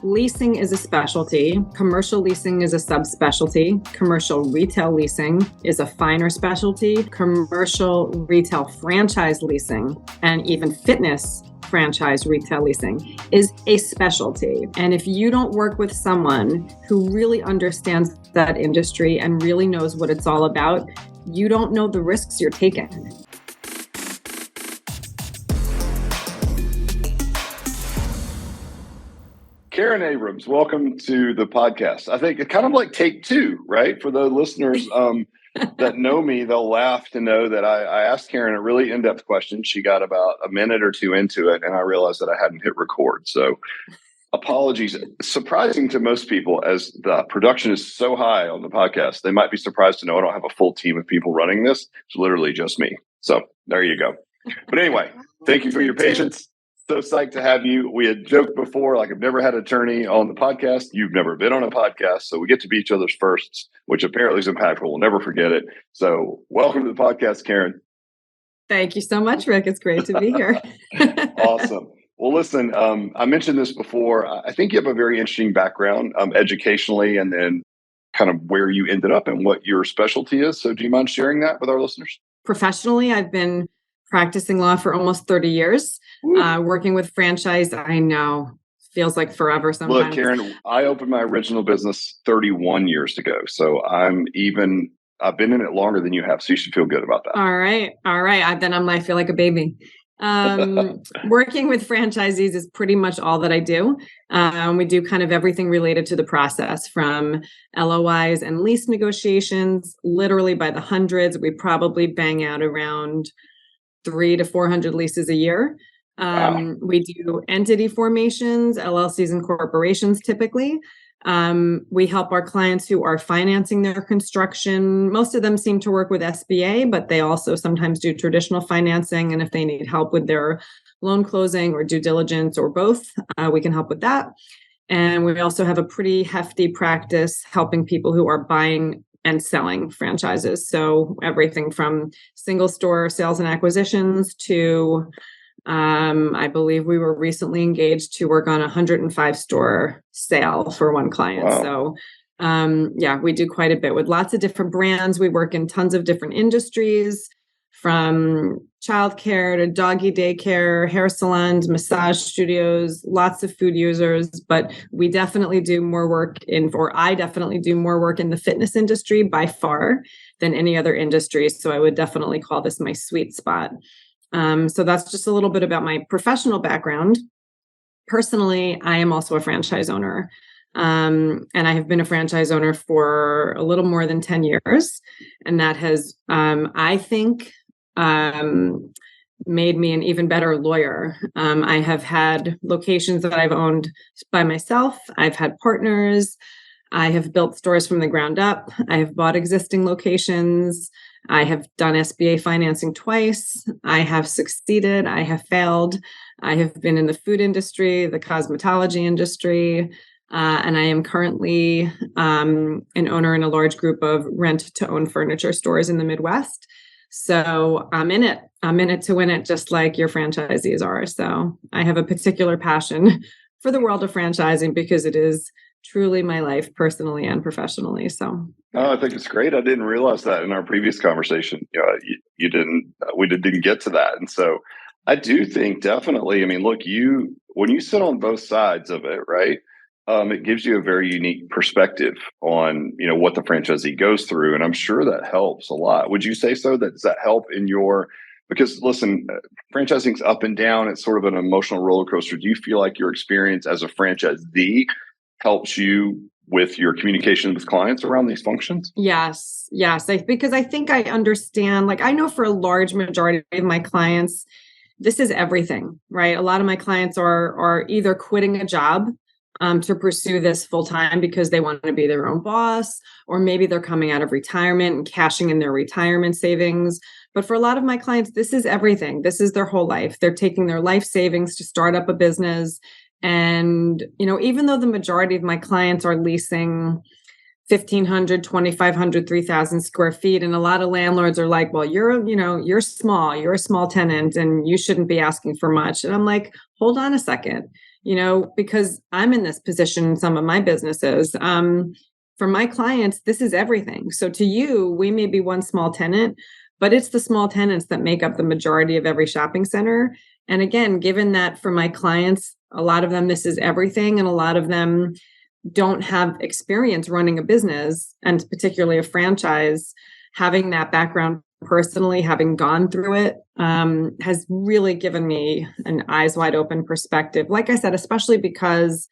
Leasing is a specialty. Commercial leasing is a subspecialty. Commercial retail leasing is a finer specialty. Commercial retail franchise leasing and even fitness franchise retail leasing is a specialty. And if you don't work with someone who really understands that industry and really knows what it's all about, you don't know the risks you're taking. Karen Abrams, welcome to the podcast. I think it's kind of like take two, right? For the listeners that know me, they'll laugh to know that I asked Karen a really in-depth question. She got about a minute or two into it, and I realized that I hadn't hit record. So apologies. Surprising to most people, as the production is so high on the podcast, they might be surprised to know I don't have a full team of people running this. It's literally just me. So there you go. But anyway, thank you for your patience. So psyched to have you. We had joked before, like I've never had an attorney on the podcast. You've never been on a podcast. So we get to be each other's firsts, which apparently is impactful. We'll never forget it. So welcome to the podcast, Karen. Thank you so much, Rick. It's great to be here. Awesome. Well, listen, I mentioned this before. I think you have a very interesting background educationally, and then kind of where you ended up and what your specialty is. So do you mind sharing that with our listeners? Professionally, I've been practicing law for almost 30 years, working with franchise. I know, feels like forever sometimes. Look, Karen, I opened my original business 31 years ago. So I've been in it longer than you have. So you should feel good about that. All right. Then I feel like a baby. Working with franchisees is pretty much all that I do. We do kind of everything related to the process, from LOIs and lease negotiations, literally by the hundreds. We probably bang out around 300 to 400 leases a year. Wow. We do entity formations, LLCs and corporations typically. We help our clients who are financing their construction. Most of them seem to work with SBA, but they also sometimes do traditional financing. And if they need help with their loan closing or due diligence or both, we can help with that. And we also have a pretty hefty practice helping people who are buying and selling franchises. So everything from single store sales and acquisitions to, I believe we were recently engaged to work on a 105 store sale for one client. Wow. So we do quite a bit with lots of different brands. We work in tons of different industries, from childcare to doggy daycare, hair salons, massage studios, lots of food users. But we definitely do more work I definitely do more work in the fitness industry by far than any other industry. So I would definitely call this my sweet spot. So that's just a little bit about my professional background. Personally, I am also a franchise owner. And I have been a franchise owner for a little more than 10 years. And that has, I think, made me an even better lawyer. I have had locations that I've owned by myself. I've had partners. I have built stores from the ground up. I have bought existing locations. I have done SBA financing twice. I have succeeded. I have failed. I have been in the food industry, the cosmetology industry, and I am currently an owner in a large group of rent-to-own furniture stores in the Midwest. So I'm in it. I'm in it to win it, just like your franchisees are. So I have a particular passion for the world of franchising because it is truly my life, personally and professionally. So I think it's great. I didn't realize that in our previous conversation. We didn't get to that. And so I do think definitely, look, when you sit on both sides of it, right? It gives you a very unique perspective on, what the franchisee goes through. And I'm sure that helps a lot. Would you say so? Does that help because listen, franchising's up and down. It's sort of an emotional roller coaster. Do you feel like your experience as a franchisee helps you with your communication with clients around these functions? Yes. Because I think I understand, I know for a large majority of my clients, this is everything, right? A lot of my clients are either quitting a job to pursue this full time because they want to be their own boss, or maybe they're coming out of retirement and cashing in their retirement savings. But for a lot of my clients, this is everything. This is their whole life. They're taking their life savings to start up a business. And, even though the majority of my clients are leasing 1,500, 2,500, 3,000 square feet. And a lot of landlords are like, well, you're small, you're a small tenant and you shouldn't be asking for much. And I'm like, hold on a second. because I'm in this position in some of my businesses. For my clients, this is everything. So to you, we may be one small tenant, but it's the small tenants that make up the majority of every shopping center. And again, given that for my clients, a lot of them, this is everything, and a lot of them don't have experience running a business, and particularly a franchise, having that background personally, having gone through it, has really given me an eyes wide open perspective. Like I said, especially because,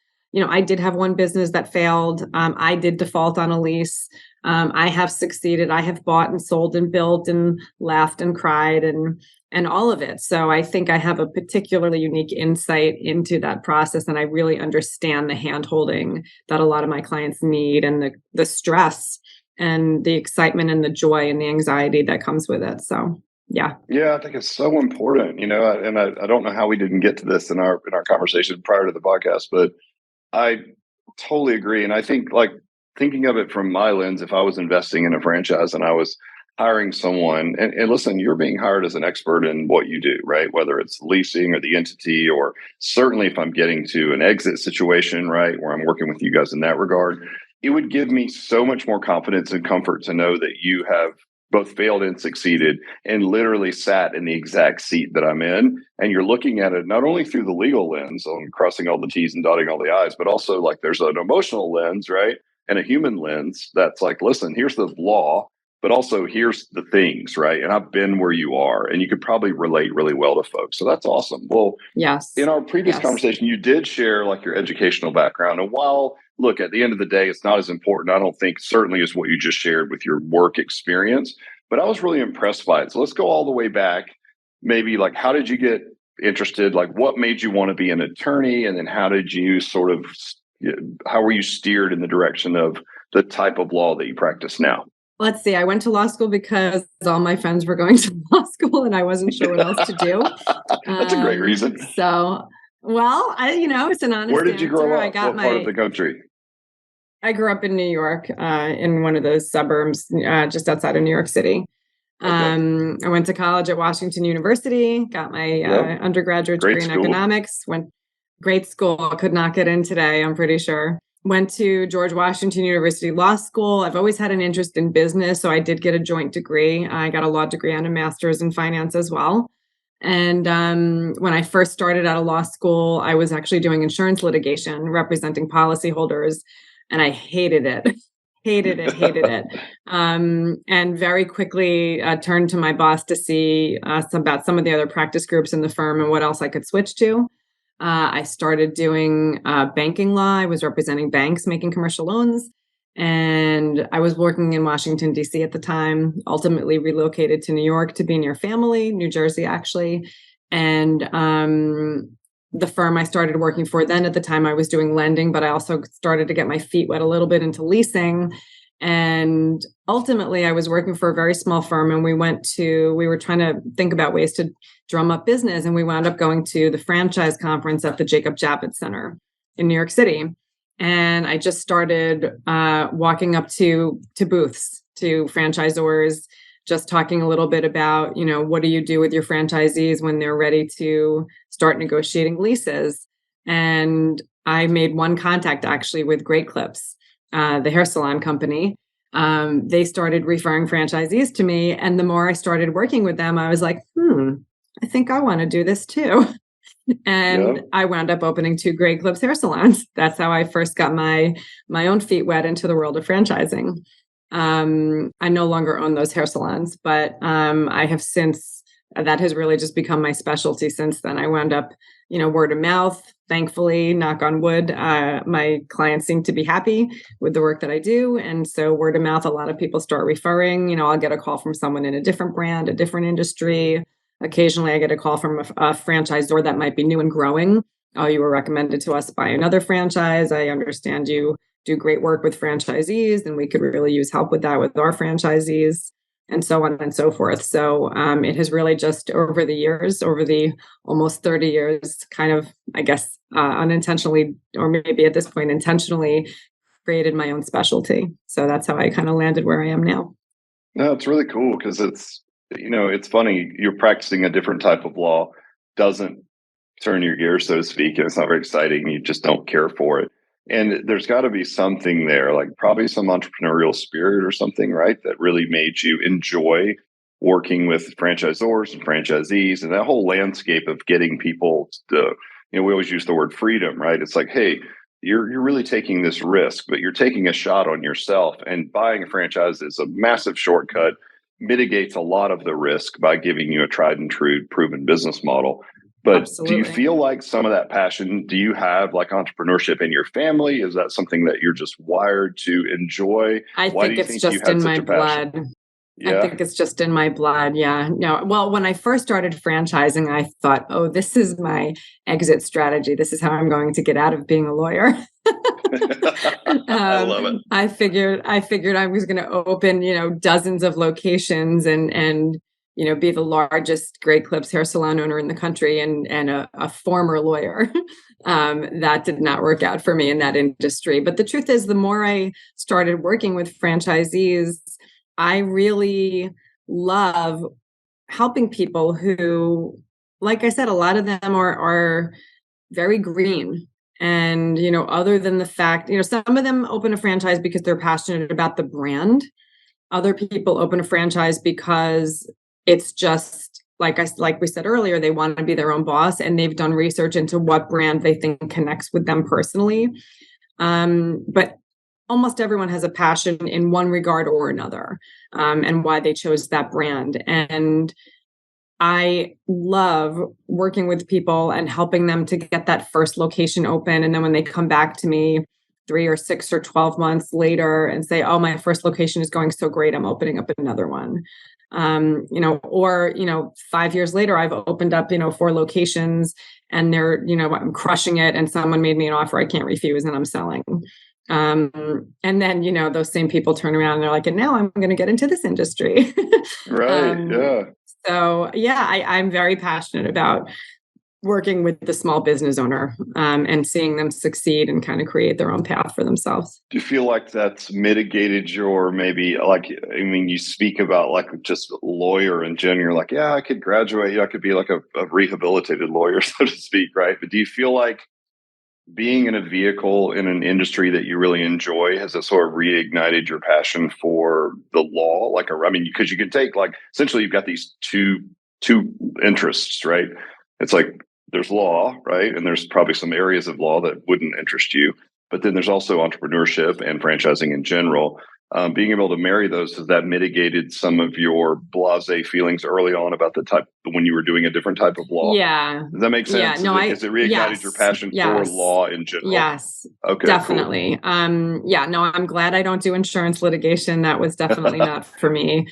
I did have one business that failed. I did default on a lease. I have succeeded. I have bought and sold and built and laughed and cried and all of it. So I think I have a particularly unique insight into that process. And I really understand the hand holding that a lot of my clients need, and the stress and the excitement and the joy and the anxiety that comes with it. So, yeah. Yeah, I think it's so important, and I don't know how we didn't get to this in our conversation prior to the podcast, but I totally agree. And I think, like, thinking of it from my lens, if I was investing in a franchise and I was hiring someone, and listen, you're being hired as an expert in what you do, right? Whether it's leasing or the entity, or certainly if I'm getting to an exit situation, right, where I'm working with you guys in that regard, it would give me so much more confidence and comfort to know that you have both failed and succeeded and literally sat in the exact seat that I'm in. And you're looking at it not only through the legal lens on crossing all the T's and dotting all the I's, but also like there's an emotional lens, right? And a human lens that's like, listen, here's the law, but also here's the things, right? And I've been where you are, and you could probably relate really well to folks. So that's awesome. Well, Yes. in our previous Yes. conversation, you did share like your educational background. And while, look, at the end of the day, it's not as important, I don't think, certainly as what you just shared with your work experience, but I was really impressed by it. So let's go all the way back. Maybe like, how did you get interested? Like, what made you want to be an attorney? And then how did you how were you steered in the direction of the type of law that you practice now? Let's see. I went to law school because all my friends were going to law school and I wasn't sure what else to do. That's a great reason. So, well, it's an honest Where did you grow answer. up? What part of the country? I grew up in New York, in one of those suburbs, just outside of New York City. Okay. I went to college at Washington University, got my undergraduate Great degree in school. economics. Great school. Could not get in today, I'm pretty sure. Went to George Washington University Law School. I've always had an interest in business, so I did get a joint degree. I got a law degree and a master's in finance as well. And when I first started out of law school, I was actually doing insurance litigation, representing policyholders, and I hated it. Hated it. And very quickly turned to my boss to see about some of the other practice groups in the firm and what else I could switch to. I started doing banking law. I was representing banks making commercial loans. And I was working in Washington, D.C. at the time, ultimately relocated to New York to be near family, New Jersey, actually. And the firm I started working for then, at the time, I was doing lending, but I also started to get my feet wet a little bit into leasing. And ultimately, I was working for a very small firm, and we were trying to think about ways to drum up business. And we wound up going to the franchise conference at the Jacob Javits Center in New York City. And I just started walking up to booths, to franchisors, just talking a little bit about, what do you do with your franchisees when they're ready to start negotiating leases? And I made one contact actually with Great Clips, the hair salon company. They started referring franchisees to me. And the more I started working with them, I was like, I think I want to do this too. And I wound up opening 2 Great Clips hair salons. That's how I first got my own feet wet into the world of franchising. I no longer own those hair salons, but I have since, that has really just become my specialty since then. I wound up, word of mouth, thankfully, knock on wood. My clients seem to be happy with the work that I do. And so word of mouth, a lot of people start referring. I'll get a call from someone in a different brand, a different industry. Occasionally, I get a call from a franchisor that might be new and growing. Oh, you were recommended to us by another franchise. I understand you do great work with franchisees, and we could really use help with that with our franchisees, and so on and so forth. So it has really just over the almost 30 years, kind of, I guess, unintentionally, or maybe at this point intentionally, created my own specialty. So that's how I kind of landed where I am now. No, it's really cool because it's funny, you're practicing a different type of law doesn't turn your gear, so to speak, and it's not very exciting. You just don't care for it. And there's got to be something there, like probably some entrepreneurial spirit or something, right? That really made you enjoy working with franchisors and franchisees and that whole landscape of getting people to, we always use the word freedom, right? It's like, hey, you're really taking this risk, but you're taking a shot on yourself. And buying a franchise is a massive shortcut, mitigates a lot of the risk by giving you a tried and true proven business model. But Absolutely. do you feel like some of that passion, do you have like entrepreneurship in your family? Is that something that you're just wired to enjoy? I Why think do you it's think you just had in such my a passion? blood. I Yeah. think it's just in my blood. Yeah. No. Well, when I first started franchising, I thought, oh, this is my exit strategy. This is how I'm going to get out of being a lawyer. I love it. I figured I was going to open, dozens of locations and be the largest Great Clips hair salon owner in the country and a former lawyer. That did not work out for me in that industry. But the truth is, the more I started working with franchisees, I really love helping people who, like I said, a lot of them are very green. And, other than the fact, some of them open a franchise because they're passionate about the brand. Other people open a franchise because it's just like we said earlier, they want to be their own boss and they've done research into what brand they think connects with them personally. But almost everyone has a passion in one regard or another, and why they chose that brand. And I love working with people and helping them to get that first location open. And then when they come back to me 3 or 6 or 12 months later and say, oh, my first location is going so great, I'm opening up another one. Or 5 years later, I've opened up, 4 locations and they're, I'm crushing it. And someone made me an offer I can't refuse and I'm selling. And then, those same people turn around and they're like, and now I'm going to get into this industry. Right. Yeah. So yeah, I'm very passionate about working with the small business owner, and seeing them succeed and kind of create their own path for themselves. Do you feel like that's mitigated your maybe you speak about like just lawyer in general, like, yeah, I could graduate, I could be like a rehabilitated lawyer, so to speak, right? But do you feel like being in a vehicle in an industry that you really enjoy, has it sort of reignited your passion for the law? Because you can take like, essentially you've got these two interests, right? It's like there's law, right? And there's probably some areas of law that wouldn't interest you, but then there's also entrepreneurship and franchising in general. Being able to marry those, has that mitigated some of your blasé feelings early on about the type when you were doing a different type of law? Yeah. Does that make sense? Yeah. No, Has it reignited your passion for law in general? Yes. Okay. Definitely. Cool. Yeah, no, I'm glad I don't do insurance litigation. That was definitely not for me.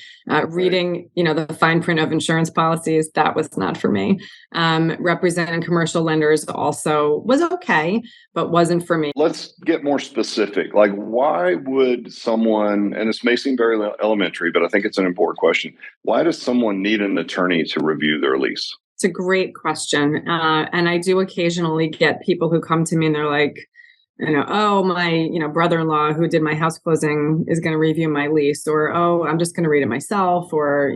Reading, the fine print of insurance policies, that was not for me. Representing commercial lenders also was okay, but wasn't for me. Let's get more specific. Like, why would someone, and this may seem very elementary, but I think it's an important question. Why does someone need an attorney to review their lease? It's a great question. And I do occasionally get people who come to me and they're like, oh, my, brother-in-law who did my house closing is going to review my lease, or, oh, I'm just going to read it myself, or,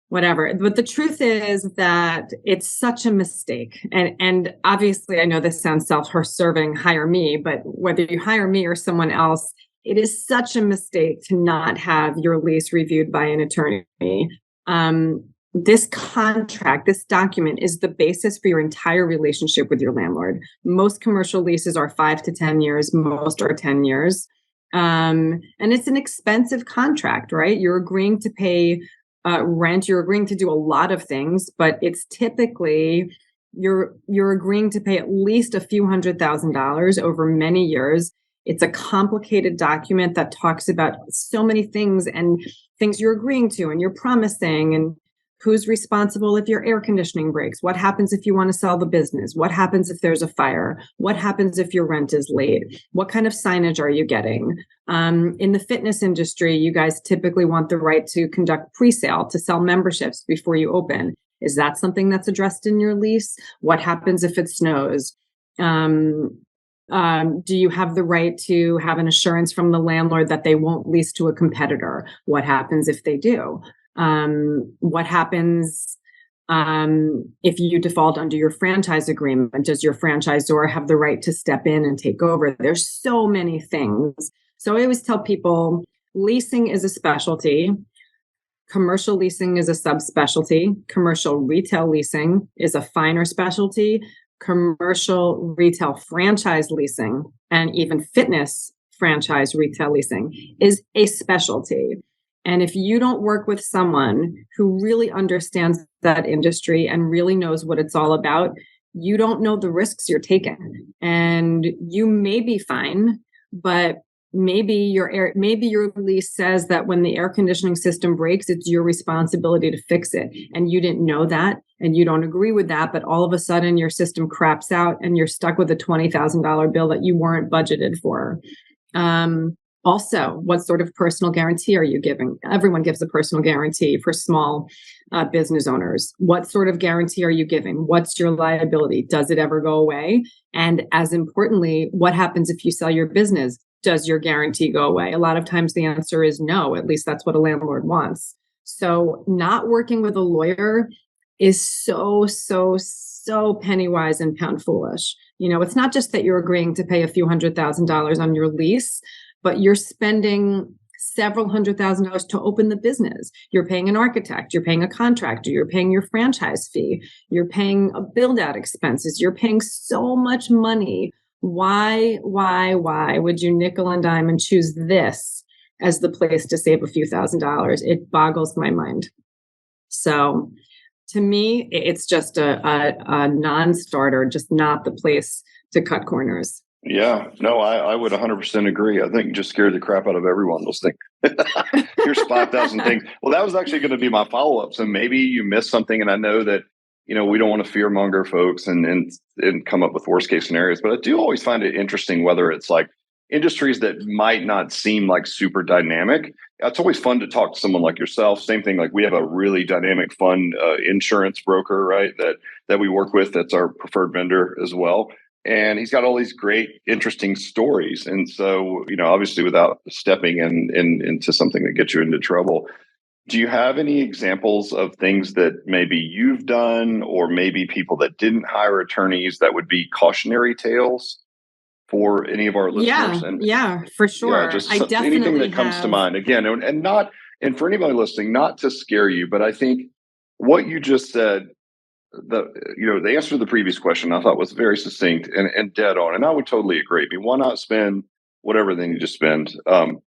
whatever. But the truth is that it's such a mistake. And obviously I know this sounds self-serving, hire me, but whether you hire me or someone else, it is such a mistake to not have your lease reviewed by an attorney. This contract, this document is the basis for your entire relationship with your landlord. Most commercial leases are 5 to 10 years. Most are 10 years. And it's an expensive contract, right? You're agreeing to pay rent. You're agreeing to do a lot of things, but it's typically you're agreeing to pay at least a few $100,000 over many years. It's a complicated document that talks about so many things and things you're agreeing to and you're promising, and who's responsible if your air conditioning breaks? What happens if you want to sell the business? What happens if there's a fire? What happens if your rent is late? What kind of signage are you getting? In the fitness industry, you guys typically want the right to conduct presale, to sell memberships before you open. Is that something that's addressed in your lease? What happens if it snows? Do you have the right to have an assurance from the landlord that they won't lease to a competitor? What happens if they do? What happens If you default under your franchise agreement, does your franchisor have the right to step in and take over? There's so many things. So I always tell people leasing is a specialty. Commercial leasing is a subspecialty. Commercial retail leasing is a finer specialty. Commercial retail franchise leasing and even fitness franchise retail leasing is a specialty. And if you don't work with someone who really understands that industry and really knows what it's all about, you don't know the risks you're taking. And you may be fine, but maybe your lease says that when the air conditioning system breaks, it's your responsibility to fix it. And you didn't know that and you don't agree with that, but all of a sudden your system craps out and you're stuck with a $20,000 bill that you weren't budgeted for. Also, what sort of personal guarantee are you giving? Everyone gives a personal guarantee for small business owners. What sort of guarantee are you giving? What's your liability? Does it ever go away? And as importantly, what happens if you sell your business? Does your guarantee go away? A lot of times the answer is no. At least that's what a landlord wants. So not working with a lawyer is so penny wise and pound foolish. It's not just that you're agreeing to pay a few $100,000 on your lease, but you're spending several $100,000 to open the business. You're paying an architect, you're paying a contractor, you're paying your franchise fee, you're paying a build out expenses, you're paying so much money. Why would you nickel and dime and choose this as the place to save a few $1,000s? It boggles my mind. So to me, it's just a non-starter, just not the place to cut corners. Yeah, no, I would 100% agree. I think you just scared the crap out of everyone listening. Here's 5,000 things. Well, that was actually going to be my follow-up. So maybe you missed something, and I know that, we don't want to fearmonger folks and come up with worst case scenarios, but I do always find it interesting whether it's like industries that might not seem like super dynamic. It's always fun to talk to someone like yourself. Same thing, like we have a really dynamic, fun insurance broker, right? That we work with. That's our preferred vendor as well. And he's got all these great, interesting stories. And so, obviously without stepping into something that gets you into trouble, do you have any examples of things that maybe you've done or maybe people that didn't hire attorneys that would be cautionary tales for any of our listeners? Yeah, for sure. Yeah, just I definitely anything that comes to mind. Again, and for anybody listening, not to scare you, but I think what you just said, the answer to the previous question I thought was very succinct and dead on. And I would totally agree. I mean, why not spend whatever they need to spend, to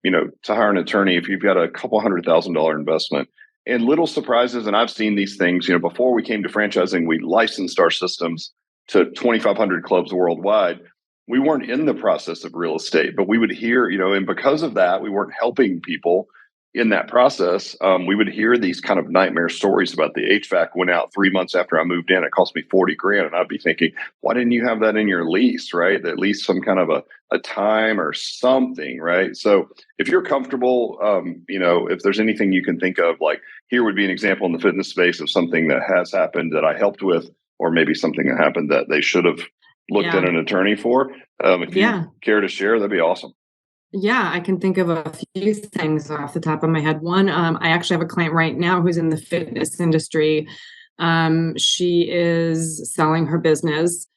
hire an attorney if you've got a couple $100,000 investment and little surprises. And I've seen these things, before we came to franchising, we licensed our systems to 2,500 clubs worldwide. We weren't in the process of real estate, but we would hear, and because of that, we weren't helping people in that process. We would hear these kind of nightmare stories about the HVAC went out 3 months after I moved in. It cost me $40,000. And I'd be thinking, why didn't you have that in your lease, right? At least some kind of a time or something, right? So if you're comfortable, if there's anything you can think of, like here would be an example in the fitness space of something that has happened that I helped with, or maybe something that happened that they should have looked at an attorney for. If you care to share, that'd be awesome. Yeah, I can think of a few things off the top of my head. One, I actually have a client right now who's in the fitness industry. She is selling her business.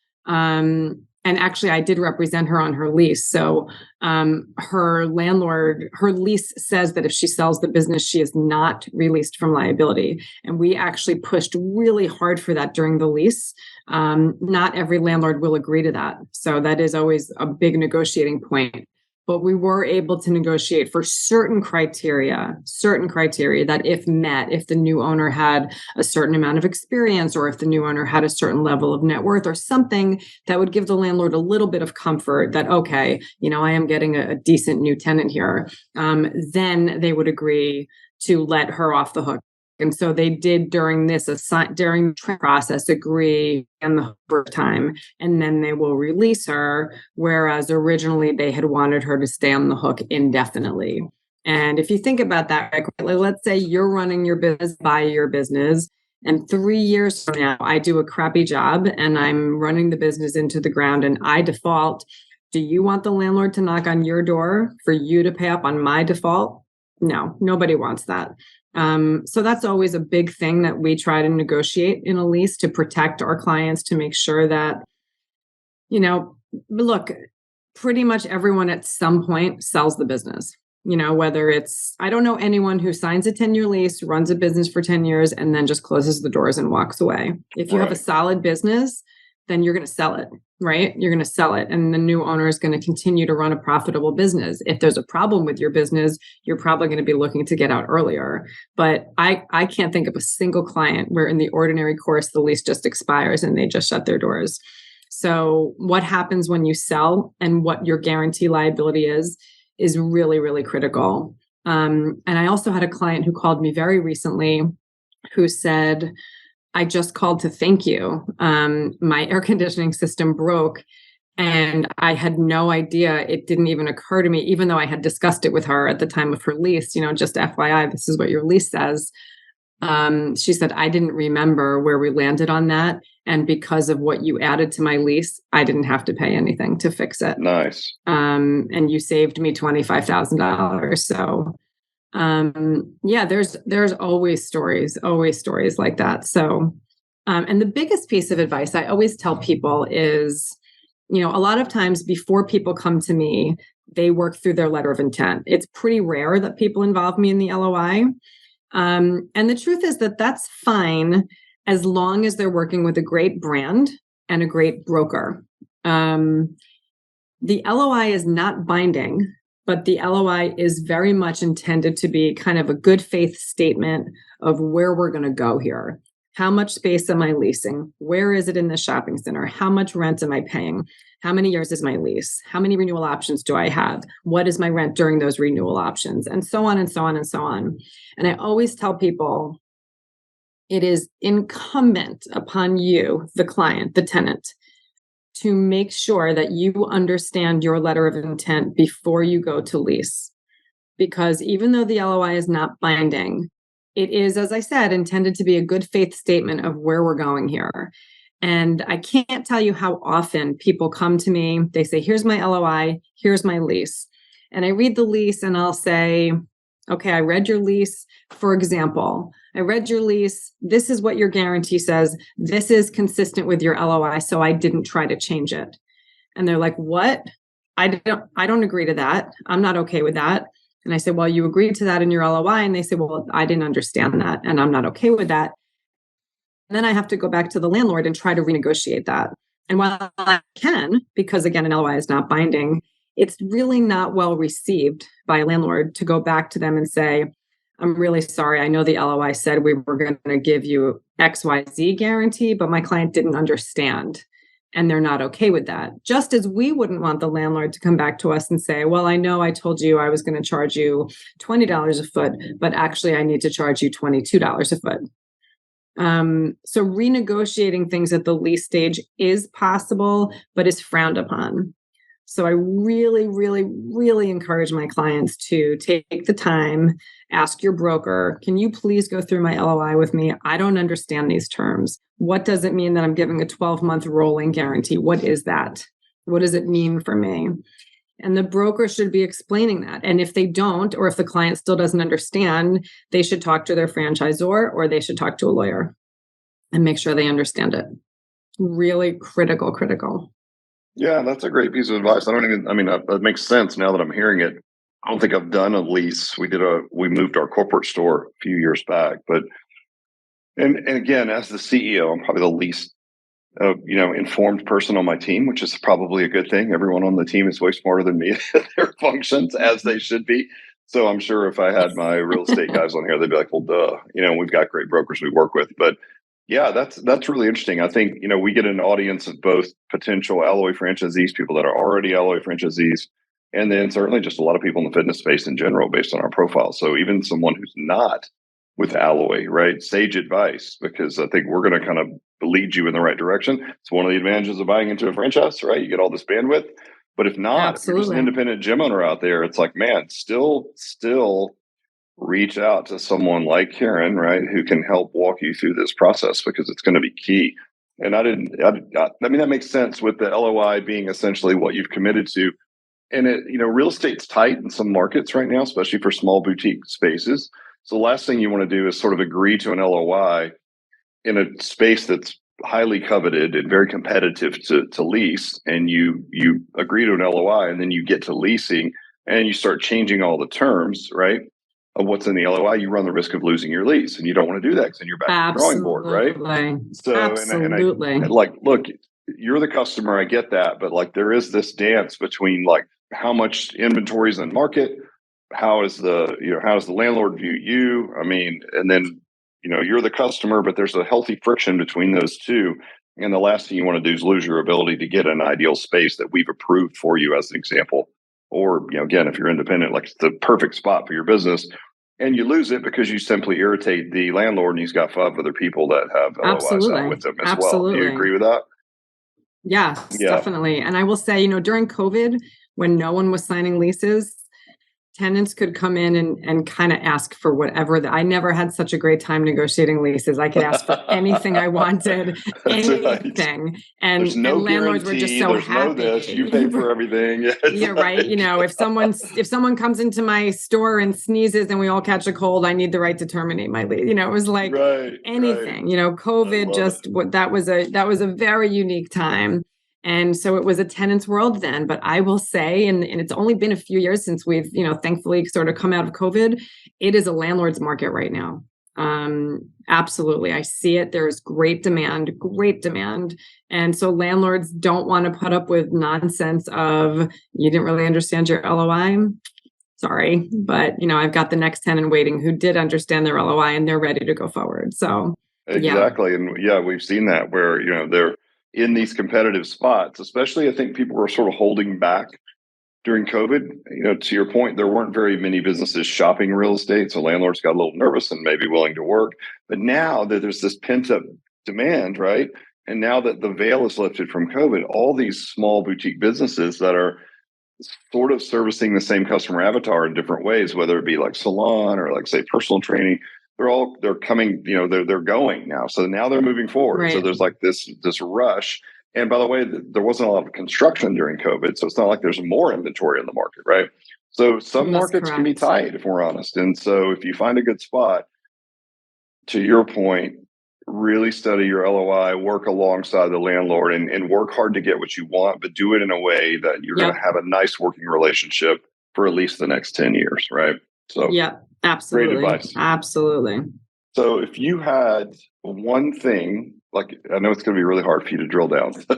And actually, I did represent her on her lease. So her lease says that if she sells the business, she is not released from liability. And we actually pushed really hard for that during the lease. Not every landlord will agree to that. So that is always a big negotiating point. But we were able to negotiate for certain criteria that if met, if the new owner had a certain amount of experience, or if the new owner had a certain level of net worth or something that would give the landlord a little bit of comfort that, okay, I am getting a decent new tenant here, then they would agree to let her off the hook. And so they did during the process agree on the first time, and then they will release her. Whereas originally they had wanted her to stay on the hook indefinitely. And if you think about that, let's say you're running your business by your business, and 3 years from now, I do a crappy job and I'm running the business into the ground and I default. Do you want the landlord to knock on your door for you to pay up on my default? No, nobody wants that. So that's always a big thing that we try to negotiate in a lease to protect our clients, to make sure that, look, pretty much everyone at some point sells the business. Whether it's, I don't know anyone who signs a 10-year lease, runs a business for 10 years, and then just closes the doors and walks away. If you have a solid business, then you're going to sell it, right? You're going to sell it. And the new owner is going to continue to run a profitable business. If there's a problem with your business, you're probably going to be looking to get out earlier. But I can't think of a single client where in the ordinary course, the lease just expires and they just shut their doors. So what happens when you sell and what your guarantee liability is really, really critical. And I also had a client who called me very recently who said, I just called to thank you. My air conditioning system broke and I had no idea. It didn't even occur to me, even though I had discussed it with her at the time of her lease, just FYI, this is what your lease says. She said, I didn't remember where we landed on that. And because of what you added to my lease, I didn't have to pay anything to fix it. Nice. And you saved me $25,000. So, yeah, there's always stories like that. So, and the biggest piece of advice I always tell people is, a lot of times before people come to me, they work through their letter of intent. It's pretty rare that people involve me in the LOI. And the truth is that that's fine as long as they're working with a great brand and a great broker. The LOI is not binding, but the LOI is very much intended to be kind of a good faith statement of where we're going to go here. How much space am I leasing? Where is it in the shopping center? How much rent am I paying? How many years is my lease? How many renewal options do I have? What is my rent during those renewal options? And so on and so on and so on. And I always tell people, it is incumbent upon you, the client, the tenant, to make sure that you understand your letter of intent before you go to lease. Because even though the LOI is not binding, it is, as I said, intended to be a good faith statement of where we're going here. And I can't tell you how often people come to me, they say, here's my LOI, here's my lease. And I read the lease and I'll say, okay, I read your lease. For example, I read your lease. This is what your guarantee says. This is consistent with your LOI, so I didn't try to change it. And they're like, what? I don't agree to that. I'm not okay with that. And I said, well, you agreed to that in your LOI. And they said, well, I didn't understand that and I'm not okay with that. And then I have to go back to the landlord and try to renegotiate that. And while I can, because again, an LOI is not binding, it's really not well received by a landlord to go back to them and say, I'm really sorry. I know the LOI said we were going to give you XYZ guarantee, but my client didn't understand and they're not okay with that. Just as we wouldn't want the landlord to come back to us and say, well, I know I told you I was going to charge you $20 a foot, but actually I need to charge you $22 a foot. So renegotiating things at the lease stage is possible, but is frowned upon. So I really, really, really encourage my clients to take the time, ask your broker, can you please go through my LOI with me? I don't understand these terms. What does it mean that I'm giving a 12-month rolling guarantee? What is that? What does it mean for me? And the broker should be explaining that. And if they don't, or if the client still doesn't understand, they should talk to their franchisor or they should talk to a lawyer and make sure they understand it. Really critical. Yeah, that's a great piece of advice. That makes sense now that I'm hearing it. I don't think I've done a lease. We moved our corporate store a few years back, but, and again, as the CEO, I'm probably the least, informed person on my team, which is probably a good thing. Everyone on the team is way smarter than me at their functions, as they should be. So I'm sure if I had my real estate guys on here, they'd be like, well, duh, we've got great brokers we work with, but yeah, that's really interesting. I think, we get an audience of both potential Alloy franchisees, people that are already Alloy franchisees, and then certainly just a lot of people in the fitness space in general based on our profile. So even someone who's not with Alloy, right? Sage advice, because I think we're going to kind of lead you in the right direction. It's one of the advantages of buying into a franchise, right? You get all this bandwidth. But if not, if you're just an independent gym owner out there, it's like, man, still reach out to someone like Karen, right, who can help walk you through this process, because it's going to be key. And that makes sense with the LOI being essentially what you've committed to. And real estate's tight in some markets right now, especially for small boutique spaces. So the last thing you want to do is sort of agree to an LOI in a space that's highly coveted and very competitive to lease, and you agree to an LOI, and then you get to leasing and you start changing all the terms, right, of what's in the LOI. You run the risk of losing your lease, and you don't want to do that because then you're back to the drawing board, right? So Absolutely. and like, look, you're the customer, I get that, but like there is this dance between like how much inventory is in the market, how does the landlord view you? I mean, and then you're the customer, but there's a healthy friction between those two. And the last thing you want to do is lose your ability to get an ideal space that we've approved for you, as an example. Or, again, if you're independent, like it's the perfect spot for your business, and you lose it because you simply irritate the landlord and he's got 5 other people that have LOIs out with him as well. Do you agree with that? Yes, Yeah. definitely. And I will say, during COVID, when no one was signing leases, tenants could come in and kind of ask for whatever. I never had such a great time negotiating leases. I could ask for anything I wanted, anything. Right. And, there's no and landlords were just so there's happy. No this, you pay for everything. Yeah, right. If someone comes into my store and sneezes and we all catch a cold, I need the right to terminate my lease. It was like anything. COVID that was a very unique time. And so it was a tenant's world then. But I will say, and it's only been a few years since we've, thankfully sort of come out of COVID, it is a landlord's market right now. Absolutely. I see it. There's great demand. And so landlords don't want to put up with nonsense of, you didn't really understand your LOI. Sorry, but I've got the next tenant waiting who did understand their LOI and they're ready to go forward. So exactly. And we've seen that where, they're in these competitive spots, especially I think people were sort of holding back during COVID. To your point, there weren't very many businesses shopping real estate. So landlords got a little nervous and maybe willing to work. But now that there's this pent up demand, right? And now that the veil is lifted from COVID, all these small boutique businesses that are sort of servicing the same customer avatar in different ways, whether it be like salon or like say personal training, they're coming, they're going now. So now they're moving forward. Right. So there's like this rush. And by the way, there wasn't a lot of construction during COVID. So it's not like there's more inventory in the market, right? So some markets can be tight if we're honest. And so if you find a good spot, to your point, really study your LOI, work alongside the landlord and work hard to get what you want, but do it in a way that you're going to have a nice working relationship for at least the next 10 years, right? So absolutely. Great advice. Absolutely. So if you had one thing, like I know it's going to be really hard for you to drill down. So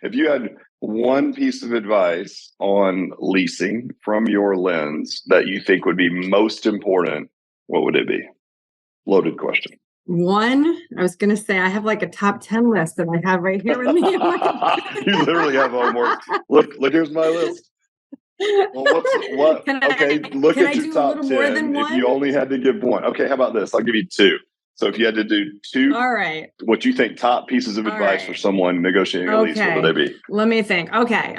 if you had one piece of advice on leasing from your lens that you think would be most important, what would it be? Loaded question. One, I was going to say I have like a top 10 list that I have right here with me. You literally have homework. Look, here's my list. Well, look at your top 10 if you only had to give one. Okay, how about this? I'll give you 2. So if you had to do 2, all right, what you think top pieces of advice for someone negotiating a lease, what would they be? Let me think. Okay.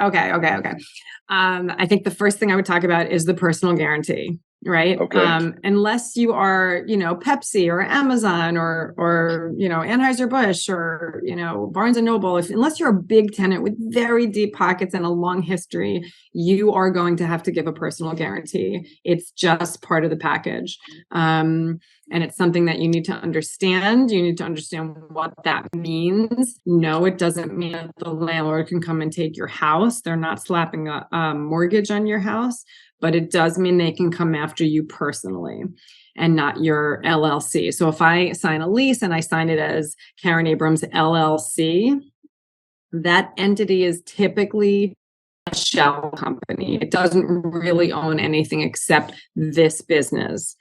I think the first thing I would talk about is the personal guarantee. Right. Okay. Unless you are, Pepsi or Amazon or Anheuser-Busch or, Barnes and Noble, unless you're a big tenant with very deep pockets and a long history, you are going to have to give a personal guarantee. It's just part of the package. And it's something that you need to understand. You need to understand what that means. No, it doesn't mean that the landlord can come and take your house. They're not slapping a mortgage on your house. But it does mean they can come after you personally and not your LLC. So if I sign a lease and I sign it as Karen Abrams LLC, that entity is typically a shell company. It doesn't really own anything except this business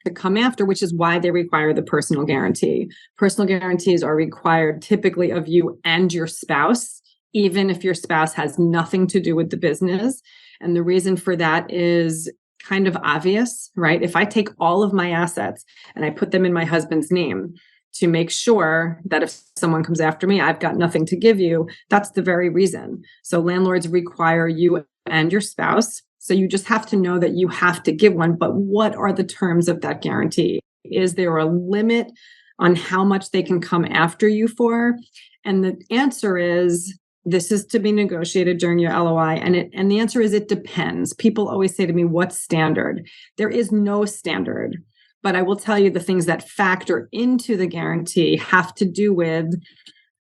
to come after, which is why they require the personal guarantee. Personal guarantees are required typically of you and your spouse, even if your spouse has nothing to do with the business. And the reason for that is kind of obvious, right? If I take all of my assets and I put them in my husband's name to make sure that if someone comes after me, I've got nothing to give you, that's the very reason. So landlords require you and your spouse. So you just have to know that you have to give one. But what are the terms of that guarantee? Is there a limit on how much they can come after you for? And the answer is, this is to be negotiated during your LOI. And the answer is it depends. People always say to me, what's standard? There is no standard. But I will tell you the things that factor into the guarantee have to do with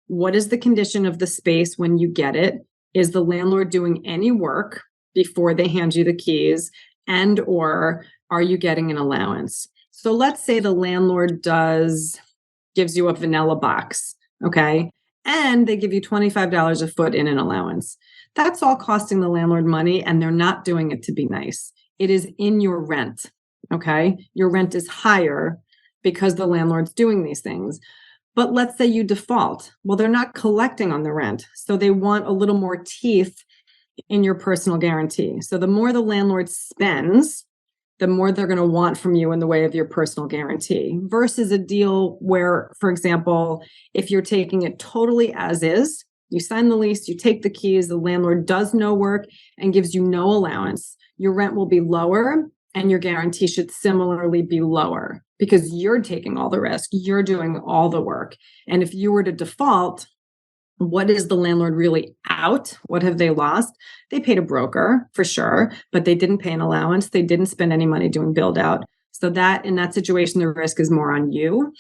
what is the condition of the space when you get it? Is the landlord doing any work before they hand you the keys? And or are you getting an allowance? So let's say the landlord gives you a vanilla box, okay? And they give you $25 a foot in an allowance. That's all costing the landlord money, and they're not doing it to be nice. It is in your rent, okay? Your rent is higher because the landlord's doing these things. But let's say you default. Well, they're not collecting on the rent. So they want a little more teeth in your personal guarantee. So the more the landlord spends, the more they're going to want from you in the way of your personal guarantee versus a deal where, for example, if you're taking it totally as is, you sign the lease, you take the keys, the landlord does no work and gives you no allowance, your rent will be lower and your guarantee should similarly be lower because you're taking all the risk, you're doing all the work. And if you were to default, what is the landlord really out? What have they lost? They paid a broker for sure, but they didn't pay an allowance. They didn't spend any money doing build out. So that in that situation, the risk is more on you.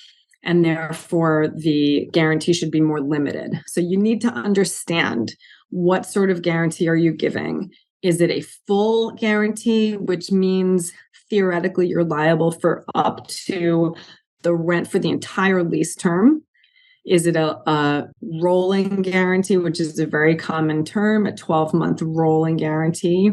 And therefore the guarantee should be more limited. So you need to understand what sort of guarantee are you giving? Is it a full guarantee, which means theoretically you're liable for up to the rent for the entire lease term? Is it a rolling guarantee, which is a very common term, a 12-month rolling guarantee?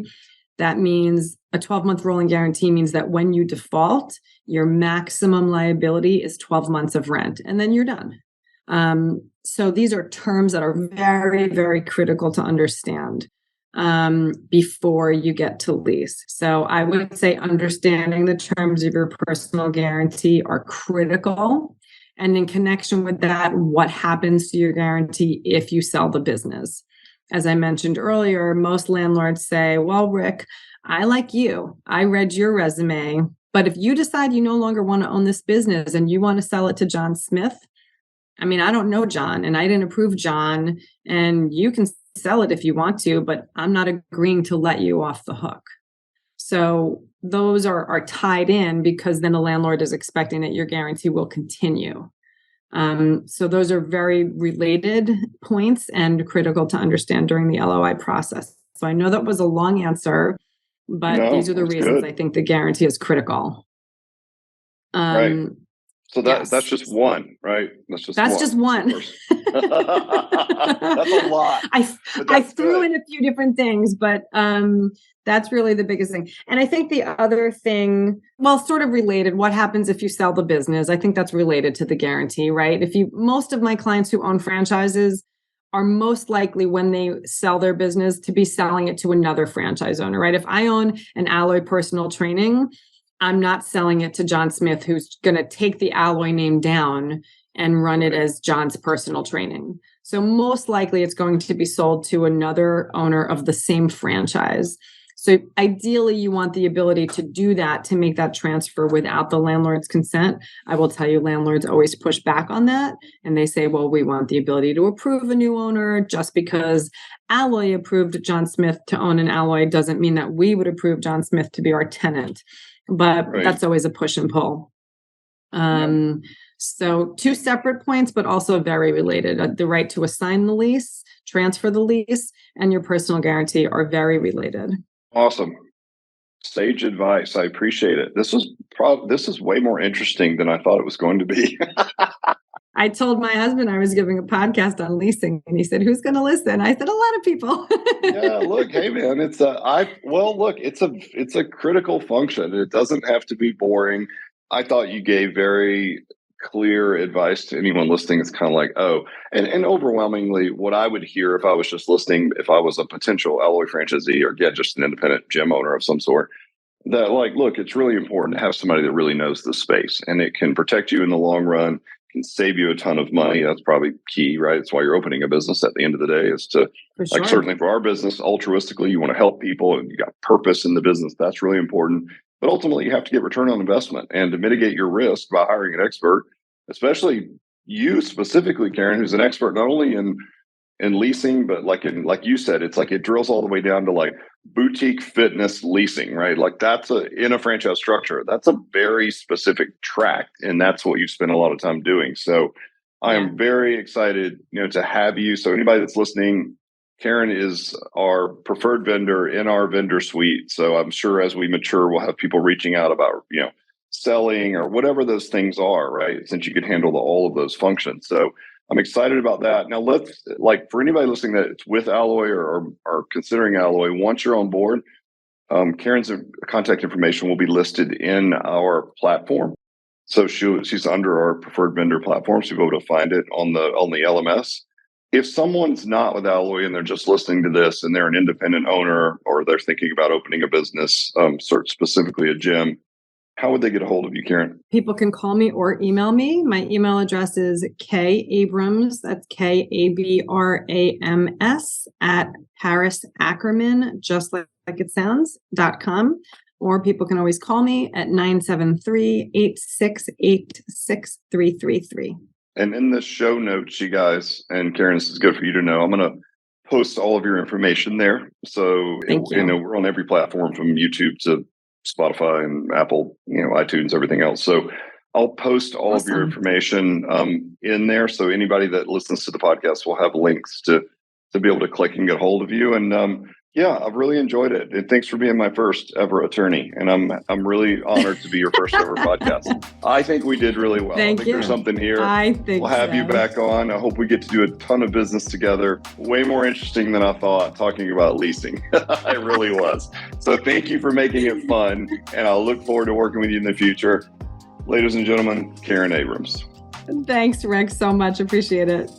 That means a 12-month rolling guarantee means that when you default, your maximum liability is 12 months of rent, and then you're done. So these are terms that are very, very critical to understand before you get to lease. So I would say understanding the terms of your personal guarantee are critical. And in connection with that, what happens to your guarantee if you sell the business? As I mentioned earlier, most landlords say, well, Rick, I like you. I read your resume. But if you decide you no longer want to own this business and you want to sell it to John Smith, I mean, I don't know John and I didn't approve John, and you can sell it if you want to, but I'm not agreeing to let you off the hook. So those are tied in because then the landlord is expecting that your guarantee will continue. So those are very related points and critical to understand during the LOI process. So I know that was a long answer, but these are the reasons I think the guarantee is critical. Right. So that's yes. just one, right? That's just one. That's a lot. I threw in a few different things, but that's really the biggest thing. And I think the other thing, well, sort of related, what happens if you sell the business? I think that's related to the guarantee, right? Most of my clients who own franchises are most likely when they sell their business to be selling it to another franchise owner, right? If I own an Alloy personal training, I'm not selling it to John Smith, who's going to take the Alloy name down and run it as John's personal training. So most likely it's going to be sold to another owner of the same franchise. So ideally you want the ability to do that, to make that transfer without the landlord's consent. I will tell you, landlords always push back on that. And they say, well, we want the ability to approve a new owner. Just because Alloy approved John Smith to own an Alloy doesn't mean that we would approve John Smith to be our tenant. But that's always a push and pull. So two separate points, but also very related. The right to assign the lease, transfer the lease, and your personal guarantee are very related. Awesome. Sage advice. I appreciate it. This is way more interesting than I thought it was going to be. I told my husband I was giving a podcast on leasing, and he said, "Who's going to listen?" I said, "A lot of people." Yeah, look, hey man, it's a critical function. It doesn't have to be boring. I thought you gave very clear advice to anyone listening. It's kind of like, and overwhelmingly what I would hear if I was just listening, if I was a potential Alloy franchisee or just an independent gym owner of some sort, that look, it's really important to have somebody that really knows the space, and it can protect you in the long run, can save you a ton of money. That's probably key, right? That's why you're opening a business at the end of the day, is to, certainly for our business, altruistically, you want to help people and you got purpose in the business. That's really important. But ultimately, you have to get return on investment, and to mitigate your risk by hiring an expert, especially you specifically, Karen, who's an expert not only in in leasing, but like you said, it's like it drills all the way down to like boutique fitness leasing, right? Like that's in a franchise structure. That's a very specific track, and that's what you spend a lot of time doing. So I am very excited, to have you. So anybody that's listening, Karen is our preferred vendor in our vendor suite. So I'm sure as we mature, we'll have people reaching out about, selling or whatever those things are, right? Since you could handle all of those functions. So I'm excited about that. Now for anybody listening that's with Alloy or considering Alloy, once you're on board, Karen's contact information will be listed in our platform. So she's under our preferred vendor platform, so you'll be able to find it on the LMS. If someone's not with Alloy and they're just listening to this and they're an independent owner or they're thinking about opening a business, specifically a gym, how would they get a hold of you, Karen? People can call me or email me. My email address is Abrams, that's KABRAMS at ParisAckerman, just like it sounds, .com. Or people can always call me at 973-868-6333. And in the show notes, you guys, and Karen, this is good for you to know, I'm going to post all of your information there. So, we're on every platform from YouTube to Spotify and Apple, iTunes, everything else. So I'll post all of your information in there. So anybody that listens to the podcast will have links to be able to click and get a hold of you. And I've really enjoyed it. And thanks for being my first ever attorney. And I'm really honored to be your first ever podcast. I think we did really well. Thank I think you. There's something here. I think we'll have so. you back on. I hope we get to do a ton of business together. Way more interesting than I thought talking about leasing. It really was. So thank you for making it fun. And I'll look forward to working with you in the future. Ladies and gentlemen, Karen Abrams. Thanks, Rex, so much. Appreciate it.